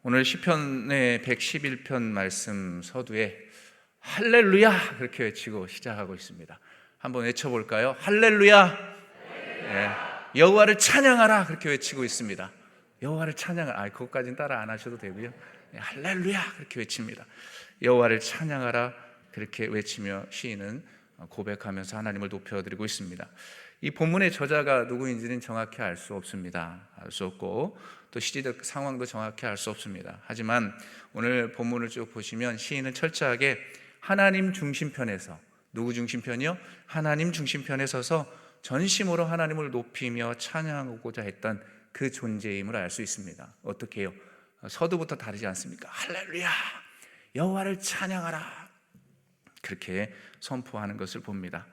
오늘 시편의 111편 말씀 서두에 할렐루야 그렇게 외치고 시작하고 있습니다. 한번 외쳐볼까요? 할렐루야. 네. 여호와를 찬양하라 그렇게 외치고 있습니다. 여호와를 찬양하라. 그것까지는 따라 안 하셔도 되고요. 네, 할렐루야 그렇게 외칩니다. 여호와를 찬양하라 그렇게 외치며 시인은 고백하면서 하나님을 높여드리고 있습니다. 이 본문의 저자가 누구인지는 정확히 알 수 없습니다. 알 수 없고 또 시대적 상황도 정확히 알 수 없습니다. 하지만 오늘 본문을 쭉 보시면 시인은 철저하게 하나님 중심편에서, 누구 중심편이요? 하나님 중심편에 서서 전심으로 하나님을 높이며 찬양하고자 했던 그 존재임을 알 수 있습니다. 어떻게 해요? 서두부터 다르지 않습니까? 할렐루야 여호와를 찬양하라 그렇게 선포하는 것을 봅니다.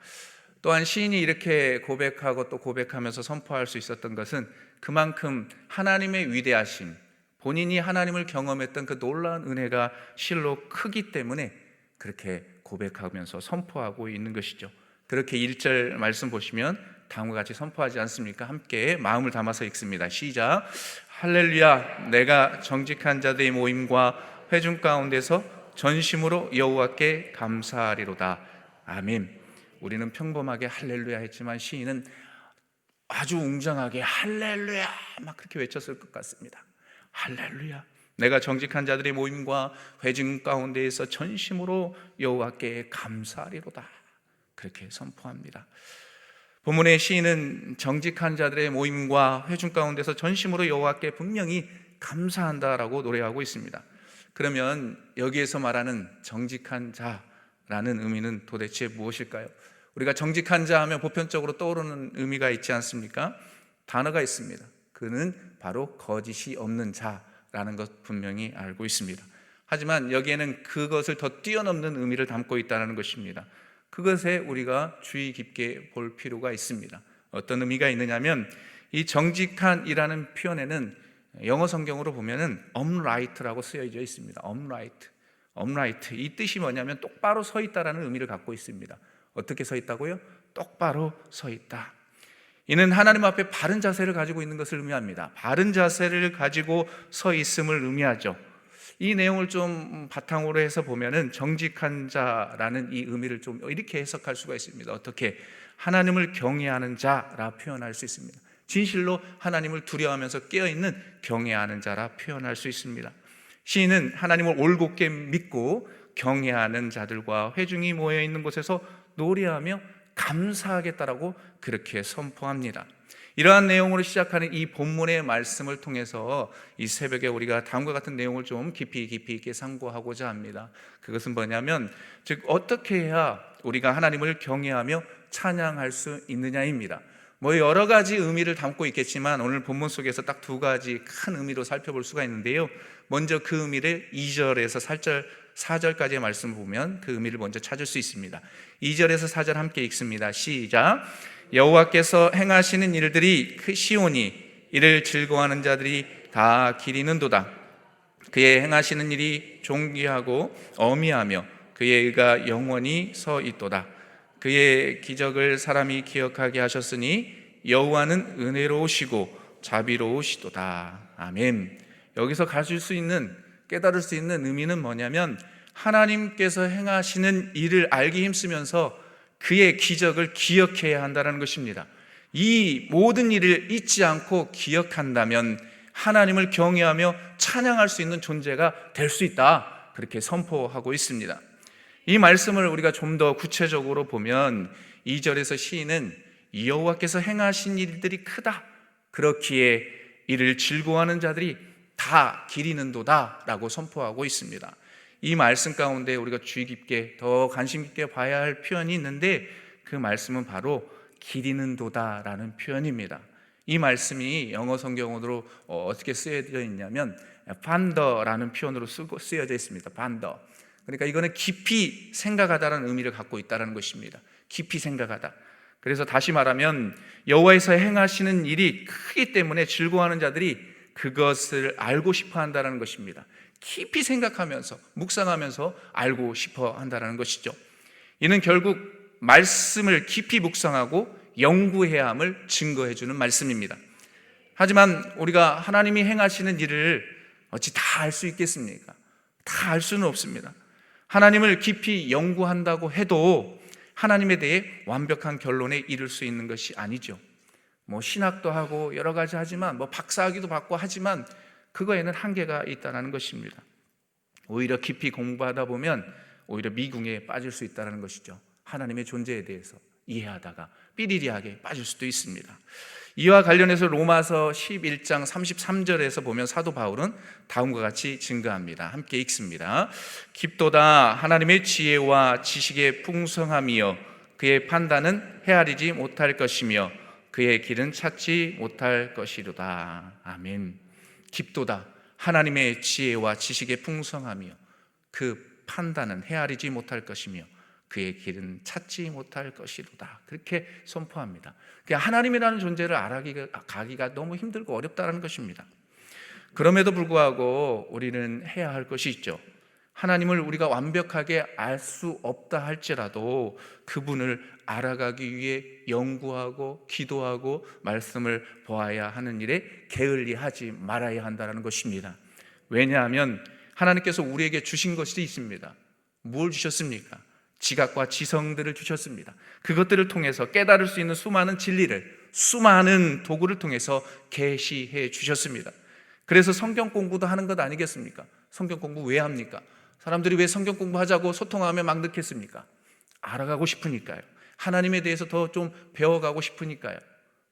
또한 시인이 이렇게 고백하고 또 고백하면서 선포할 수 있었던 것은 그만큼 하나님의 위대하심, 본인이 하나님을 경험했던 그 놀라운 은혜가 실로 크기 때문에 그렇게 고백하면서 선포하고 있는 것이죠. 그렇게 1절 말씀 보시면 다음과 같이 선포하지 않습니까? 함께 마음을 담아서 읽습니다. 시작. 할렐루야 내가 정직한 자들의 모임과 회중 가운데서 전심으로 여호와께 감사하리로다. 아멘. 우리는 평범하게 할렐루야 했지만 시인은 아주 웅장하게 할렐루야 막 그렇게 외쳤을 것 같습니다. 할렐루야 내가 정직한 자들의 모임과 회중 가운데에서 전심으로 여호와께 감사하리로다 그렇게 선포합니다. 본문의 시인은 정직한 자들의 모임과 회중 가운데서 전심으로 여호와께 분명히 감사한다라고 노래하고 있습니다. 그러면 여기에서 말하는 정직한 자라는 의미는 도대체 무엇일까요? 우리가 정직한 자 하면 보편적으로 떠오르는 의미가 있지 않습니까? 단어가 있습니다. 그는 바로 거짓이 없는 자라는 것 분명히 알고 있습니다. 하지만 여기에는 그것을 더 뛰어넘는 의미를 담고 있다는 것입니다. 그것에 우리가 주의 깊게 볼 필요가 있습니다. 어떤 의미가 있느냐면 이 정직한이라는 표현에는 영어 성경으로 보면은 upright라고 쓰여져 있습니다. upright. 이 뜻이 뭐냐면 똑바로 서 있다라는 의미를 갖고 있습니다. 어떻게 서 있다고요? 똑바로 서 있다. 이는 하나님 앞에 바른 자세를 가지고 있는 것을 의미합니다. 바른 자세를 가지고 서 있음을 의미하죠. 이 내용을 좀 바탕으로 해서 보면은 정직한 자라는 이 의미를 좀 이렇게 해석할 수가 있습니다. 어떻게? 하나님을 경외하는 자라 표현할 수 있습니다. 진실로 하나님을 두려워하면서 깨어있는 경외하는 자라 표현할 수 있습니다. 시인은 하나님을 올곧게 믿고 경외하는 자들과 회중이 모여 있는 곳에서 노래하며 감사하겠다라고 그렇게 선포합니다. 이러한 내용으로 시작하는 이 본문의 말씀을 통해서 이 새벽에 우리가 다음과 같은 내용을 좀 깊이 있게 상고하고자 합니다. 그것은 뭐냐면 즉 어떻게 해야 우리가 하나님을 경외하며 찬양할 수 있느냐입니다. 여러 가지 의미를 담고 있겠지만 오늘 본문 속에서 딱 두 가지 큰 의미로 살펴볼 수가 있는데요. 먼저 그 의미를 2절에서 4절까지의 말씀을 보면 그 의미를 먼저 찾을 수 있습니다. 2절에서 4절 함께 읽습니다. 시작. 여호와께서 행하시는 일들이 크시오니 이를 즐거워하는 자들이 다 기리는도다. 그의 행하시는 일이 존귀하고 어미하며 그의 의가 영원히 서 있도다. 그의 기적을 사람이 기억하게 하셨으니 여호와는 은혜로우시고 자비로우시도다. 아멘. 여기서 가질 수 있는, 깨달을 수 있는 의미는 뭐냐면 하나님께서 행하시는 일을 알기 힘쓰면서 그의 기적을 기억해야 한다는 것입니다. 이 모든 일을 잊지 않고 기억한다면 하나님을 경외하며 찬양할 수 있는 존재가 될 수 있다. 그렇게 선포하고 있습니다. 이 말씀을 우리가 좀 더 구체적으로 보면 2절에서 시인은 여호와께서 행하신 일들이 크다. 그렇기에 이를 즐거워하는 자들이 다 기리는도다 라고 선포하고 있습니다. 이 말씀 가운데 우리가 주의 깊게 더 관심 있게 봐야 할 표현이 있는데 그 말씀은 바로 기리는도다 라는 표현입니다. 이 말씀이 영어 성경으로 어떻게 쓰여져 있냐면 판더라는 표현으로 쓰여져 있습니다. 판더. 그러니까 이거는 깊이 생각하다라는 의미를 갖고 있다는 것입니다. 깊이 생각하다. 그래서 다시 말하면 여호와께서 행하시는 일이 크기 때문에 즐거워하는 자들이 그것을 알고 싶어 한다는 것입니다. 깊이 생각하면서 묵상하면서 알고 싶어 한다는 것이죠. 이는 결국 말씀을 깊이 묵상하고 연구해야 함을 증거해 주는 말씀입니다. 하지만 우리가 하나님이 행하시는 일을 어찌 다 알 수 있겠습니까? 다 알 수는 없습니다. 하나님을 깊이 연구한다고 해도 하나님에 대해 완벽한 결론에 이를 수 있는 것이 아니죠. 신학도 하고 여러 가지 하지만 박사학위도 받고 하지만 그거에는 한계가 있다는 것입니다. 오히려 깊이 공부하다 보면 오히려 미궁에 빠질 수 있다는 것이죠. 하나님의 존재에 대해서 이해하다가 삐리리하게 빠질 수도 있습니다. 이와 관련해서 로마서 11장 33절에서 보면 사도 바울은 다음과 같이 증거합니다. 함께 읽습니다. 깊도다 하나님의 지혜와 지식의 풍성함이여 그의 판단은 헤아리지 못할 것이며 그의 길은 찾지 못할 것이로다. 아멘. 깊도다 하나님의 지혜와 지식의 풍성함이여 그 판단은 헤아리지 못할 것이며 그의 길은 찾지 못할 것이로다. 그렇게 선포합니다. 하나님이라는 존재를 알아가기가 너무 힘들고 어렵다는 것입니다. 그럼에도 불구하고 우리는 해야 할 것이 있죠. 하나님을 우리가 완벽하게 알 수 없다 할지라도 그분을 알아가기 위해 연구하고 기도하고 말씀을 보아야 하는 일에 게을리하지 말아야 한다는 것입니다. 왜냐하면 하나님께서 우리에게 주신 것이 있습니다. 뭘 주셨습니까? 지각과 지성들을 주셨습니다. 그것들을 통해서 깨달을 수 있는 수많은 진리를 수많은 도구를 통해서 계시해 주셨습니다. 그래서 성경 공부도 하는 것 아니겠습니까? 성경 공부 왜 합니까? 사람들이 왜 성경 공부하자고 소통하며 막 느꼈습니까? 알아가고 싶으니까요. 하나님에 대해서 더 좀 배워가고 싶으니까요.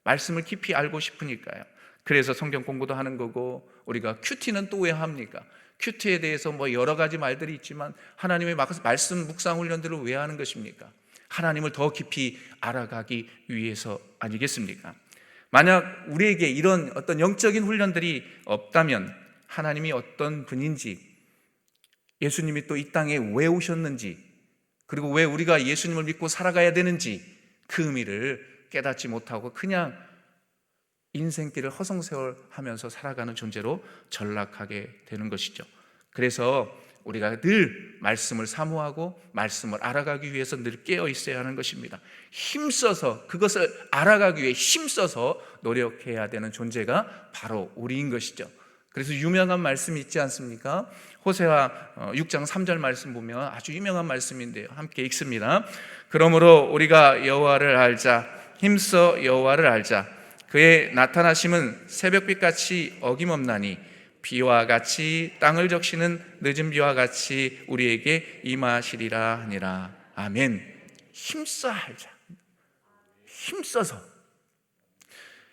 말씀을 깊이 알고 싶으니까요. 그래서 성경 공부도 하는 거고, 우리가 큐티는 또 왜 합니까? 큐티에 대해서 여러 가지 말들이 있지만 하나님의 말씀 묵상 훈련들을 왜 하는 것입니까? 하나님을 더 깊이 알아가기 위해서 아니겠습니까? 만약 우리에게 이런 어떤 영적인 훈련들이 없다면 하나님이 어떤 분인지, 예수님이 또 이 땅에 왜 오셨는지, 그리고 왜 우리가 예수님을 믿고 살아가야 되는지 그 의미를 깨닫지 못하고 그냥 인생길을 허송세월하면서 살아가는 존재로 전락하게 되는 것이죠. 그래서 우리가 늘 말씀을 사모하고 말씀을 알아가기 위해서 늘 깨어 있어야 하는 것입니다. 힘써서 그것을 알아가기 위해 힘써서 노력해야 되는 존재가 바로 우리인 것이죠. 그래서 유명한 말씀이 있지 않습니까? 호세아 6장 3절 말씀 보면 아주 유명한 말씀인데요. 함께 읽습니다. 그러므로 우리가 여호와를 알자. 힘써 여호와를 알자. 그의 나타나심은 새벽빛같이 어김없나니 비와 같이 땅을 적시는 늦은 비와 같이 우리에게 임하시리라 하니라. 아멘. 힘써 알자.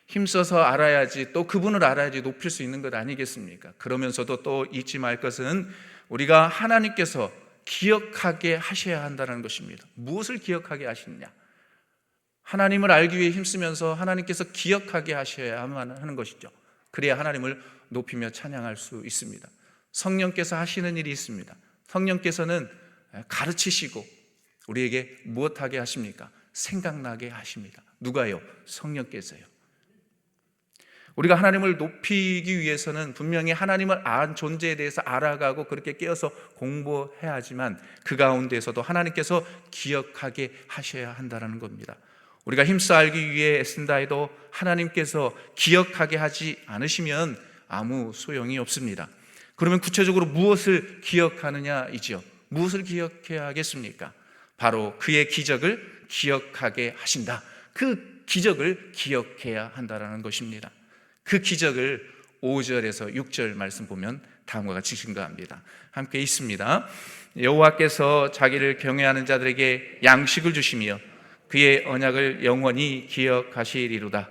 힘써서 알아야지, 또 그분을 알아야지 높일 수 있는 것 아니겠습니까? 그러면서도 또 잊지 말 것은 우리가 하나님께서 기억하게 하셔야 한다는 것입니다. 무엇을 기억하게 하시느냐? 하나님을 알기 위해 힘쓰면서 하나님께서 기억하게 하셔야만 하는 것이죠. 그래야 하나님을 높이며 찬양할 수 있습니다. 성령께서 하시는 일이 있습니다. 성령께서는 가르치시고 우리에게 무엇하게 하십니까? 생각나게 하십니다. 누가요? 성령께서요. 우리가 하나님을 높이기 위해서는 분명히 하나님을 안 존재에 대해서 알아가고 그렇게 깨어서 공부해야 하지만 그 가운데서도 하나님께서 기억하게 하셔야 한다는 겁니다. 우리가 힘써 알기 위해 애쓴다 해도 하나님께서 기억하게 하지 않으시면 아무 소용이 없습니다. 그러면 구체적으로 무엇을 기억하느냐이죠. 무엇을 기억해야 하겠습니까? 바로 그의 기적을 기억하게 하신다. 그 기적을 기억해야 한다는 것입니다. 그 기적을 5절에서 6절 말씀 보면 다음과 같이 증거합니다. 함께 있습니다. 여호와께서 자기를 경외하는 자들에게 양식을 주시며 그의 언약을 영원히 기억하시리로다.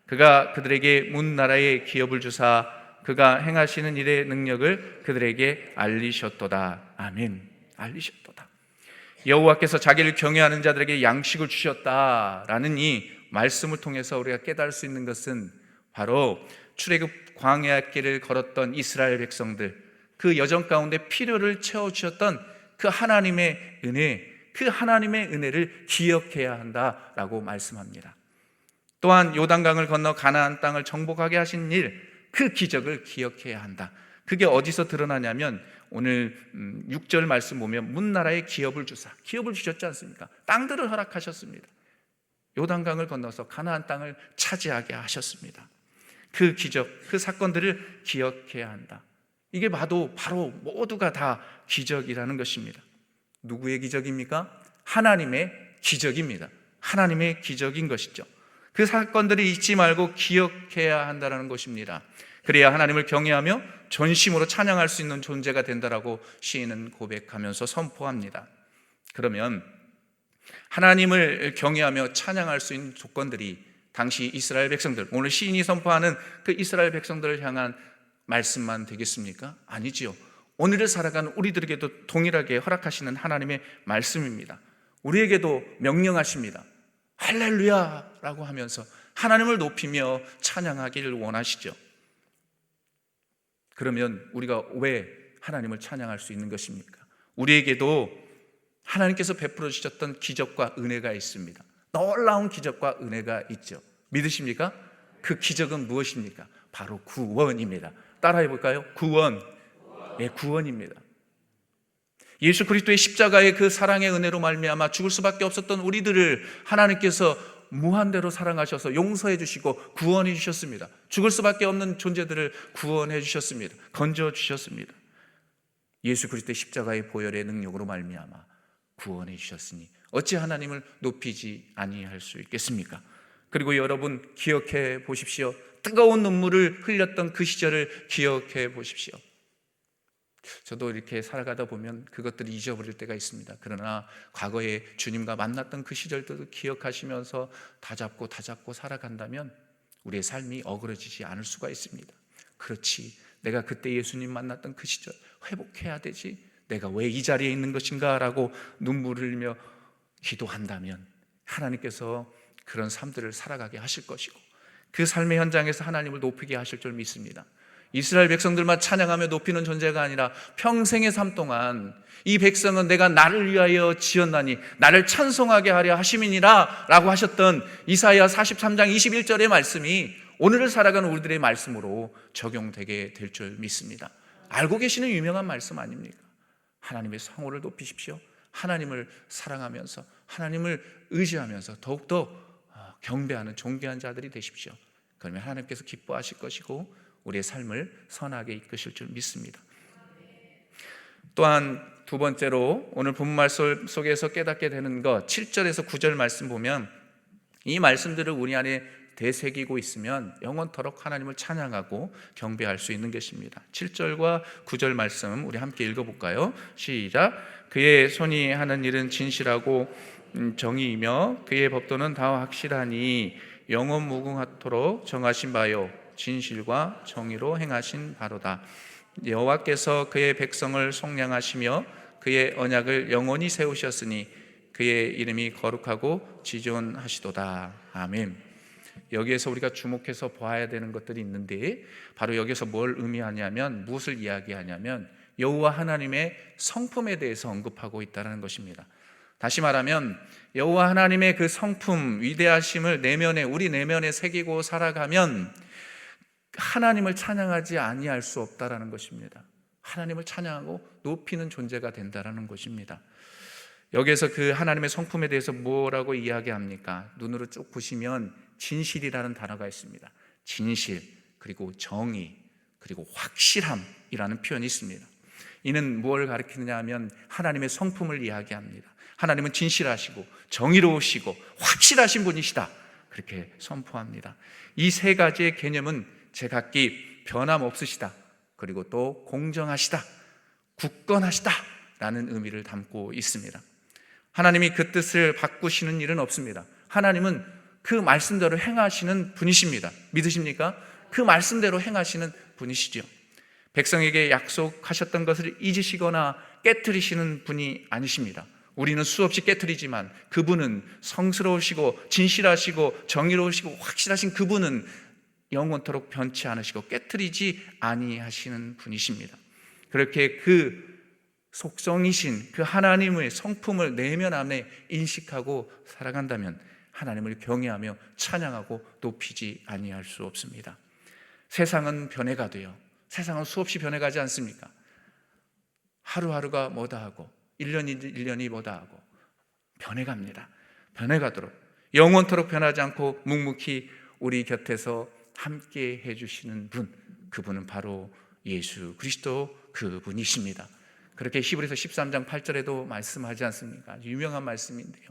그가 그들에게 문 나라의 기업을 주사 그가 행하시는 일의 능력을 그들에게 알리셨도다. 아멘. 알리셨도다. 여호와께서 자기를 경외하는 자들에게 양식을 주셨다라는 이 말씀을 통해서 우리가 깨달을 수 있는 것은 바로 출애굽 광야 길을 걸었던 이스라엘 백성들, 그 여정 가운데 필요를 채워주셨던 그 하나님의 은혜, 그 하나님의 은혜를 기억해야 한다라고 말씀합니다. 또한 요단강을 건너 가나안 땅을 정복하게 하신 일, 그 기적을 기억해야 한다. 그게 어디서 드러나냐면 오늘 6절 말씀 보면 문나라의 기업을 주사, 기업을 주셨지 않습니까? 땅들을 허락하셨습니다. 요단강을 건너서 가나안 땅을 차지하게 하셨습니다. 그 기적, 그 사건들을 기억해야 한다. 이게 봐도 바로 모두가 다 기적이라는 것입니다. 누구의 기적입니까? 하나님의 기적입니다. 하나님의 기적인 것이죠. 그 사건들을 잊지 말고 기억해야 한다는 것입니다. 그래야 하나님을 경외하며 전심으로 찬양할 수 있는 존재가 된다라고 시인은 고백하면서 선포합니다. 그러면 하나님을 경외하며 찬양할 수 있는 조건들이 당시 이스라엘 백성들, 오늘 시인이 선포하는 그 이스라엘 백성들을 향한 말씀만 되겠습니까? 아니지요. 오늘을 살아가는 우리들에게도 동일하게 허락하시는 하나님의 말씀입니다. 우리에게도 명령하십니다. 할렐루야라고 하면서 하나님을 높이며 찬양하기를 원하시죠. 그러면 우리가 왜 하나님을 찬양할 수 있는 것입니까? 우리에게도 하나님께서 베풀어 주셨던 기적과 은혜가 있습니다. 놀라운 기적과 은혜가 있죠. 믿으십니까? 그 기적은 무엇입니까? 바로 구원입니다. 따라해 볼까요? 구원. 네, 구원입니다. 예수 그리스도의 십자가의 그 사랑의 은혜로 말미암아 죽을 수밖에 없었던 우리들을 하나님께서 무한대로 사랑하셔서 용서해 주시고 구원해 주셨습니다. 죽을 수밖에 없는 존재들을 구원해 주셨습니다. 건져 주셨습니다. 예수 그리스도의 십자가의 보혈의 능력으로 말미암아 구원해 주셨으니 어찌 하나님을 높이지 아니할 수 있겠습니까? 그리고 여러분 기억해 보십시오. 뜨거운 눈물을 흘렸던 그 시절을 기억해 보십시오. 저도 이렇게 살아가다 보면 그것들을 잊어버릴 때가 있습니다. 그러나 과거에 주님과 만났던 그 시절들도 기억하시면서 다잡고 살아간다면 우리의 삶이 어그러지지 않을 수가 있습니다. 그렇지, 내가 그때 예수님 만났던 그 시절 회복해야 되지, 내가 왜 이 자리에 있는 것인가 라고 눈물을 흘리며 기도한다면 하나님께서 그런 삶들을 살아가게 하실 것이고 그 삶의 현장에서 하나님을 높이게 하실 줄 믿습니다. 이스라엘 백성들만 찬양하며 높이는 존재가 아니라 평생의 삶 동안 이 백성은 내가 나를 위하여 지었나니 나를 찬송하게 하려 하심이니라 라고 하셨던 이사야 43장 21절의 말씀이 오늘을 살아가는 우리들의 말씀으로 적용되게 될 줄 믿습니다. 알고 계시는 유명한 말씀 아닙니까? 하나님의 성호를 높이십시오. 하나님을 사랑하면서 하나님을 의지하면서 더욱더 경배하는 존귀한 자들이 되십시오. 그러면 하나님께서 기뻐하실 것이고 우리의 삶을 선하게 이끄실 줄 믿습니다. 또한 두 번째로 오늘 본문 말씀 속에서 깨닫게 되는 것, 7절에서 9절 말씀 보면 이 말씀들을 우리 안에 되새기고 있으면 영원토록 하나님을 찬양하고 경배할 수 있는 것입니다. 7절과 9절 말씀 우리 함께 읽어볼까요? 시작. 그의 손이 하는 일은 진실하고 정의이며 그의 법도는 다 확실하니 영원 무궁하도록 정하신 바요 진실과 정의로 행하신 바로다. 여호와께서 그의 백성을 속량하시며 그의 언약을 영원히 세우셨으니 그의 이름이 거룩하고 지존하시도다. 아멘. 여기에서 우리가 주목해서 봐야 되는 것들이 있는데 바로 여기서 뭘 의미하냐면 무엇을 이야기하냐면 여호와 하나님의 성품에 대해서 언급하고 있다는 것입니다. 다시 말하면 여호와 하나님의 그 성품, 위대하심을 우리 내면에 새기고 살아가면 하나님을 찬양하지 아니할 수 없다라는 것입니다. 하나님을 찬양하고 높이는 존재가 된다라는 것입니다. 여기에서 그 하나님의 성품에 대해서 뭐라고 이야기합니까? 눈으로 쭉 보시면 진실이라는 단어가 있습니다. 진실, 그리고 정의, 그리고 확실함이라는 표현이 있습니다. 이는 무엇을 가리키느냐 하면 하나님의 성품을 이야기합니다. 하나님은 진실하시고 정의로우시고 확실하신 분이시다, 그렇게 선포합니다. 이 세 가지의 개념은 제각기 변함없으시다, 그리고 또 공정하시다, 굳건하시다 라는 의미를 담고 있습니다. 하나님이 그 뜻을 바꾸시는 일은 없습니다. 하나님은 그 말씀대로 행하시는 분이십니다. 믿으십니까? 그 말씀대로 행하시는 분이시죠. 백성에게 약속하셨던 것을 잊으시거나 깨트리시는 분이 아니십니다. 우리는 수없이 깨트리지만 그분은 성스러우시고 진실하시고 정의로우시고 확실하신 그분은 영원토록 변치 않으시고 깨트리지 아니하시는 분이십니다. 그렇게 그 속성이신 그 하나님의 성품을 내면 안에 인식하고 살아간다면 하나님을 경외하며 찬양하고 높이지 아니할 수 없습니다. 세상은 변해가돼요. 세상은 수없이 변해가지 않습니까? 하루하루가 뭐다 하고 1년이 뭐다 하고 변해갑니다. 변해가도록 영원토록 변하지 않고 묵묵히 우리 곁에서 함께 해주시는 분, 그분은 바로 예수 그리스도 그분이십니다. 그렇게 히브리서 13장 8절에도 말씀하지 않습니까? 아주 유명한 말씀인데요,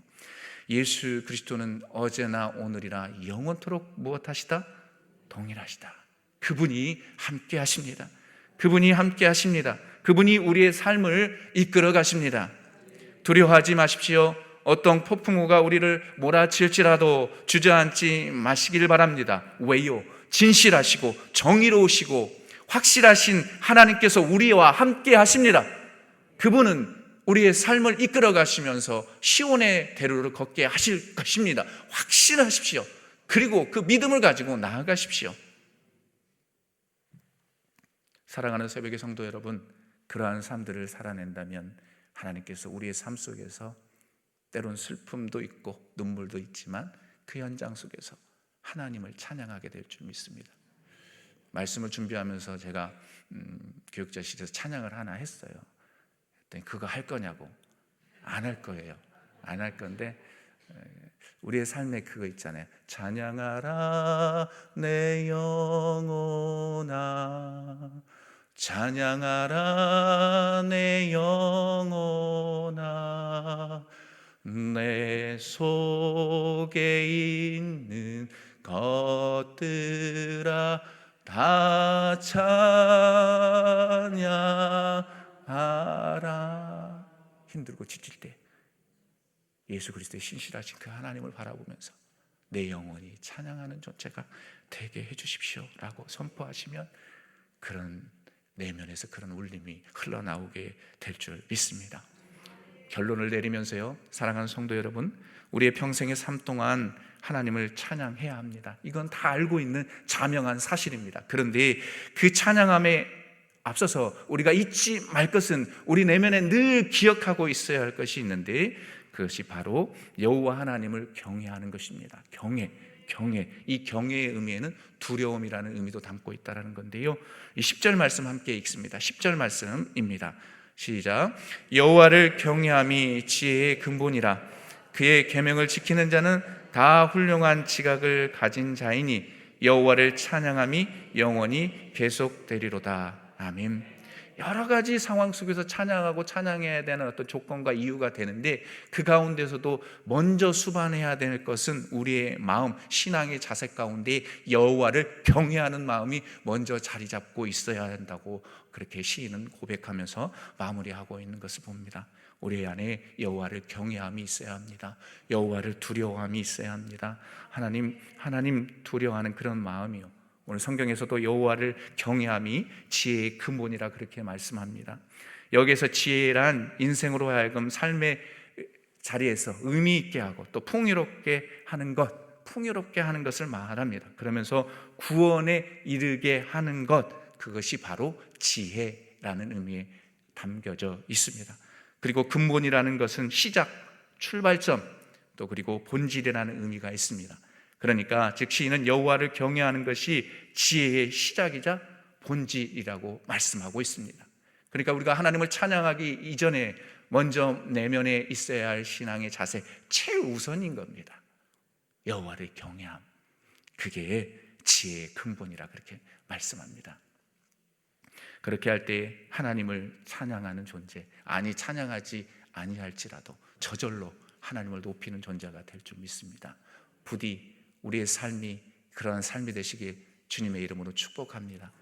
예수 그리스도는 어제나 오늘이나 영원토록 무엇하시다? 동일하시다. 그분이 함께 하십니다. 그분이 함께 하십니다. 그분이 우리의 삶을 이끌어 가십니다. 두려워하지 마십시오. 어떤 폭풍우가 우리를 몰아칠지라도 주저앉지 마시길 바랍니다. 왜요? 진실하시고 정의로우시고 확실하신 하나님께서 우리와 함께 하십니다. 그분은 우리의 삶을 이끌어 가시면서 시온의 대로를 걷게 하실 것입니다. 확신하십시오. 그리고 그 믿음을 가지고 나아가십시오. 사랑하는 새벽의 성도 여러분, 그러한 삶들을 살아낸다면 하나님께서 우리의 삶 속에서 때론 슬픔도 있고 눈물도 있지만 그 현장 속에서 하나님을 찬양하게 될 줄 믿습니다. 말씀을 준비하면서 제가 교육자실에서 찬양을 하나 했어요. 그랬더니 그거 할 거냐고. 안 할 거예요. 안 할 건데 우리의 삶에 그거 있잖아요. 찬양하라 내 영혼아, 찬양하라 내 영혼아, 내 속에 있는 것들아 다 찬양하라. 힘들고 지칠 때 예수 그리스도의 신실하신 그 하나님을 바라보면서 내 영혼이 찬양하는 존재가 되게 해주십시오 라고 선포하시면 그런 내면에서 그런 울림이 흘러나오게 될 줄 믿습니다. 결론을 내리면서요, 사랑하는 성도 여러분, 우리의 평생의 삶 동안 하나님을 찬양해야 합니다. 이건 다 알고 있는 자명한 사실입니다. 그런데 그 찬양함에 앞서서 우리가 잊지 말 것은 우리 내면에 늘 기억하고 있어야 할 것이 있는데 그것이 바로 여호와 하나님을 경외하는 것입니다. 경외. 이 경외의 의미에는 두려움이라는 의미도 담고 있다는 건데요, 이 10절 말씀 함께 읽습니다. 10절 말씀입니다. 시작. 여호와를 경외함이 지혜의 근본이라. 그의 계명을 지키는 자는 다 훌륭한 지각을 가진 자이니 여호와를 찬양함이 영원히 계속되리로다. 아멘. 여러 가지 상황 속에서 찬양하고 찬양해야 되는 어떤 조건과 이유가 되는데 그 가운데서도 먼저 수반해야 될 것은 우리의 마음, 신앙의 자세 가운데 여호와를 경외하는 마음이 먼저 자리 잡고 있어야 한다고 그렇게 시인은 고백하면서 마무리하고 있는 것을 봅니다. 우리 안에 여호와를 경외함이 있어야 합니다. 여호와를 두려워함이 있어야 합니다. 하나님 두려워하는 그런 마음이요, 오늘 성경에서도 여호와를 경외함이 지혜의 근본이라 그렇게 말씀합니다. 여기에서 지혜란 인생으로 하여금 삶의 자리에서 의미 있게 하고 또 풍요롭게 하는 것을 말합니다. 그러면서 구원에 이르게 하는 것, 그것이 바로 지혜라는 의미에 담겨져 있습니다. 그리고 근본이라는 것은 시작, 출발점, 또 그리고 본질이라는 의미가 있습니다. 그러니까 즉 시인은 여호와를 경외하는 것이 지혜의 시작이자 본질이라고 말씀하고 있습니다. 그러니까 우리가 하나님을 찬양하기 이전에 먼저 내면에 있어야 할 신앙의 자세, 최우선인 겁니다. 여호와를 경외함, 그게 지혜의 근본이라 그렇게 말씀합니다. 그렇게 할 때 하나님을 찬양하는 존재, 찬양하지 아니할지라도 저절로 하나님을 높이는 존재가 될 줄 믿습니다. 부디 우리의 삶이 그러한 삶이 되시길 주님의 이름으로 축복합니다.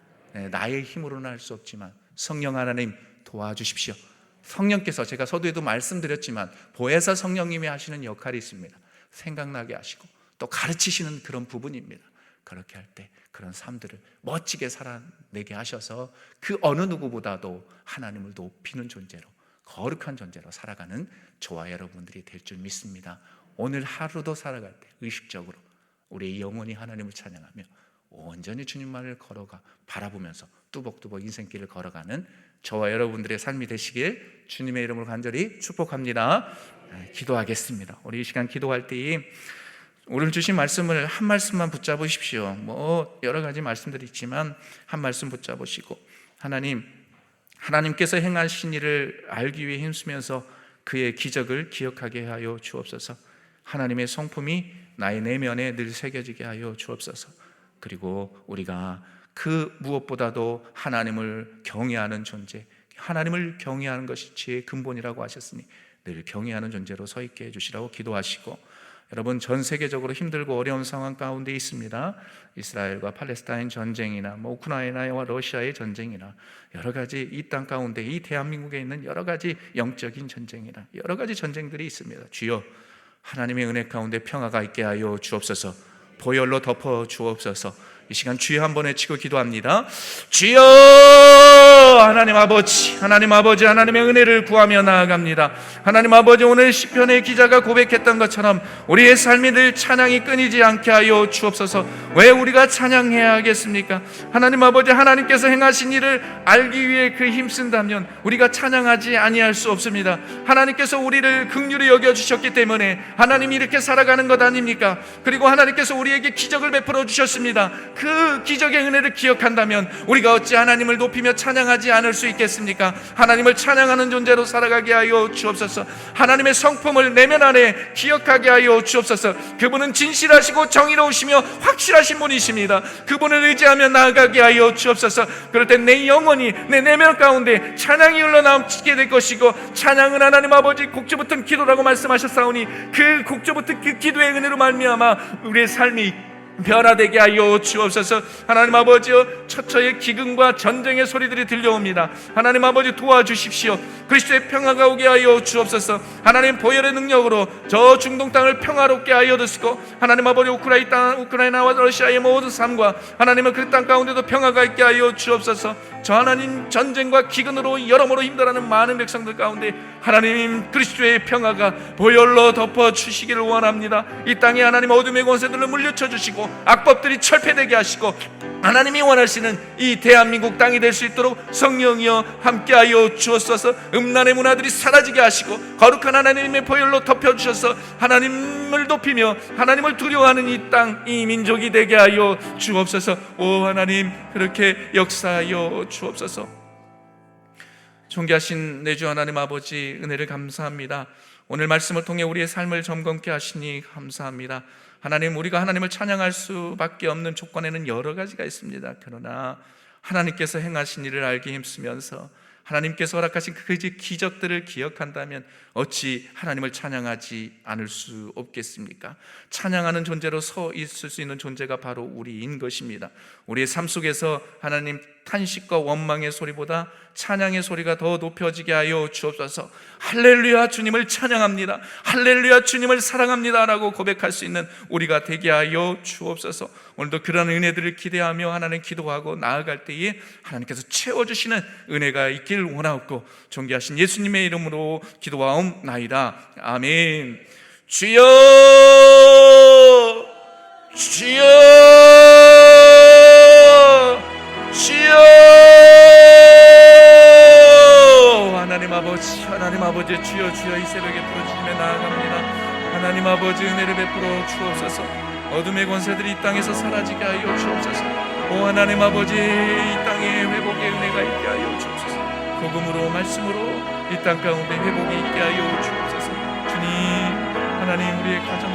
나의 힘으로는 할 수 없지만 성령 하나님 도와주십시오. 성령께서, 제가 서두에도 말씀드렸지만 보혜사 성령님이 하시는 역할이 있습니다. 생각나게 하시고 또 가르치시는 그런 부분입니다. 그렇게 할 때 그런 삶들을 멋지게 살아내게 하셔서 그 어느 누구보다도 하나님을 높이는 존재로, 거룩한 존재로 살아가는 저와 여러분들이 될 줄 믿습니다. 오늘 하루도 살아갈 때 의식적으로 우리의 영혼이 하나님을 찬양하며 온전히 주님만을 걸어가 바라보면서 뚜벅뚜벅 인생길을 걸어가는 저와 여러분들의 삶이 되시길 주님의 이름으로 간절히 축복합니다. 기도하겠습니다. 우리 이 시간 기도할 때 오늘 주신 말씀을 한 말씀만 붙잡으십시오. 여러 가지 말씀들이 있지만 한 말씀 붙잡으시고, 하나님께서 행하신 일을 알기 위해 힘쓰면서 그의 기적을 기억하게 하여 주옵소서. 하나님의 성품이 나의 내면에 늘 새겨지게 하여 주옵소서. 그리고 우리가 그 무엇보다도 하나님을 경외하는 존재, 하나님을 경외하는 것이 지혜의 근본이라고 하셨으니 늘 경외하는 존재로 서 있게 해주시라고 기도하시고, 여러분 전 세계적으로 힘들고 어려운 상황 가운데 있습니다. 이스라엘과 팔레스타인 전쟁이나 우크라이나와 러시아의 전쟁이나 여러 가지 이 땅 가운데 이 대한민국에 있는 여러 가지 영적인 전쟁이나 여러 가지 전쟁들이 있습니다. 주여 하나님의 은혜 가운데 평화가 있게 하여 주옵소서. 보혈로 덮어 주옵소서. 이 시간 주여 한번 외치고 기도합니다. 주여 하나님 아버지, 하나님 아버지, 하나님의 은혜를 구하며 나아갑니다. 하나님 아버지, 오늘 시편의 기자가 고백했던 것처럼 우리의 삶이 늘 찬양이 끊이지 않게 하여 주옵소서. 왜 우리가 찬양해야 하겠습니까? 하나님 아버지, 하나님께서 행하신 일을 알기 위해 그 힘쓴다면 우리가 찬양하지 아니할 수 없습니다. 하나님께서 우리를 긍휼히 여겨주셨기 때문에 하나님이 이렇게 살아가는 것 아닙니까? 그리고 하나님께서 우리에게 기적을 베풀어 주셨습니다. 그 기적의 은혜를 기억한다면 우리가 어찌 하나님을 높이며 찬양하지 않을 수 있겠습니까? 하나님을 찬양하는 존재로 살아가게 하여 주옵소서. 하나님의 성품을 내면 안에 기억하게 하여 주옵소서. 그분은 진실하시고 정의로우시며 확실하신 분이십니다. 그분을 의지하며 나아가게 하여 주옵소서. 그럴 때 내 영혼이 내 내면 가운데 찬양이 흘러나오게 될 것이고, 찬양은 하나님 아버지 곡조 붙은 기도라고 말씀하셨사오니 그 곡조 붙은 그 기도의 은혜로 말미암아 우리의 삶이 변화되게 하여 주옵소서. 하나님 아버지여, 처처의 기근과 전쟁의 소리들이 들려옵니다. 하나님 아버지 도와주십시오. 그리스도의 평화가 오게 하여 주옵소서. 하나님 보혈의 능력으로 저 중동 땅을 평화롭게 하여 주시고, 하나님 아버지 우크라이나와 러시아의 모든 삶과 하나님은 그 땅 가운데도 평화가 있게 하여 주옵소서. 저 하나님 전쟁과 기근으로 여러모로 힘들어하는 많은 백성들 가운데 하나님 그리스도의 평화가 보혈로 덮어주시기를 원합니다. 이 땅에 하나님 어둠의 권세들을 물리쳐 주시고 악법들이 철폐되게 하시고, 하나님이 원하시는 이 대한민국 땅이 될 수 있도록 성령이여 함께하여 주옵소서. 음란의 문화들이 사라지게 하시고 거룩한 하나님의 보혈로 덮여주셔서 하나님을 높이며 하나님을 두려워하는 이 땅, 이 민족이 되게 하여 주옵소서. 오 하나님, 그렇게 역사하여 주옵소서. 존귀하신 내 주 하나님 아버지, 은혜를 감사합니다. 오늘 말씀을 통해 우리의 삶을 점검케 하시니 감사합니다. 하나님, 우리가 하나님을 찬양할 수밖에 없는 조건에는 여러 가지가 있습니다. 그러나 하나님께서 행하신 일을 알기 힘쓰면서 하나님께서 허락하신 그 기적들을 기억한다면 어찌 하나님을 찬양하지 않을 수 없겠습니까? 찬양하는 존재로 서 있을 수 있는 존재가 바로 우리인 것입니다. 우리의 삶 속에서 하나님 탄식과 원망의 소리보다 찬양의 소리가 더 높여지게 하여 주옵소서. 할렐루야, 주님을 찬양합니다. 할렐루야, 주님을 사랑합니다 라고 고백할 수 있는 우리가 되게 하여 주옵소서. 오늘도 그런 은혜들을 기대하며 하나님 기도하고 나아갈 때에 하나님께서 채워주시는 은혜가 있기를 원하옵고, 존귀하신 예수님의 이름으로 기도하옵나이다. 아멘. 주여, 주여, 주여. 하나님 아버지, 하나님 아버지, 주여, 주여, 이 새벽에 부르짖으며 나아갑니다. 하나님 아버지, 은혜를 베풀어 주옵소서. 어둠의 권세들이 이 땅에서 사라지게 하여 주옵소서. 오 하나님 아버지, 이 땅에 회복의 은혜가 있게 하여 주옵소서. 복음으로 말씀으로 이 땅 가운데 회복이 있게 하여 주옵소서. 주님, 하나님 우리의 가정